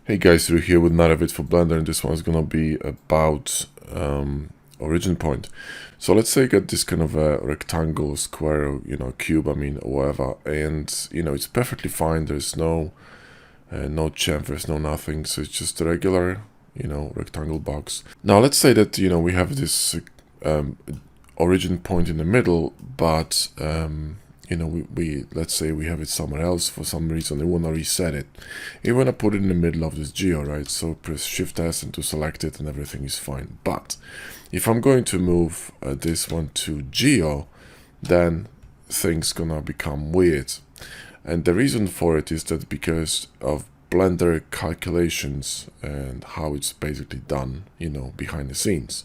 Hey guys, Drew here with another vid for Blender, and this one's gonna be about origin point. So let's say you got this kind of a rectangle, square, cube, or whatever, and it's perfectly fine. There's no chamfers, no nothing. So it's just a regular, rectangle box. Now let's say that we have this origin point in the middle, but we let's say we have it somewhere else for some reason. We want to reset it. You want to put it in the middle of this geo, right? So press Shift S and to select it, and everything is fine. But if I'm going to move this one to geo, then things gonna become weird. And the reason for it is that because of Blender calculations and how it's basically done, behind the scenes.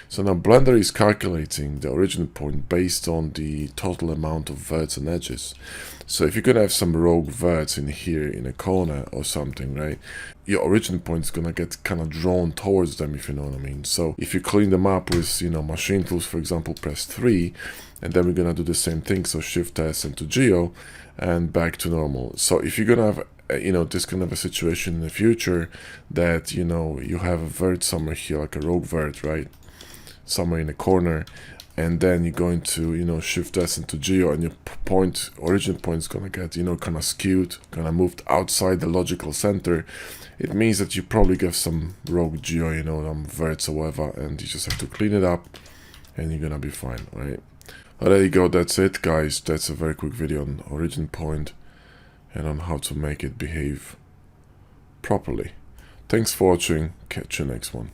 So now Blender is calculating the origin point based on the total amount of verts and edges. So if you're gonna have some rogue verts in here in a corner or something, right, your origin point is gonna get kind of drawn towards them, if you know what I mean. So if you clean them up with machine tools, for example, press 3, and then we're gonna do the same thing. So Shift S and to geo and back to normal. So if you're gonna have this kind of a situation in the future that you have a vert somewhere here, like a rogue vert, right, somewhere in the corner, and then you're going to Shift S into geo, and your origin point is gonna get kind of skewed, kind of moved outside the logical center. It means that you probably get some rogue geo, verts or whatever, and you just have to clean it up and you're gonna be fine, right? Well, there you go. That's it, guys. That's a very quick video on origin point and on how to make it behave properly. Thanks for watching. Catch you next one.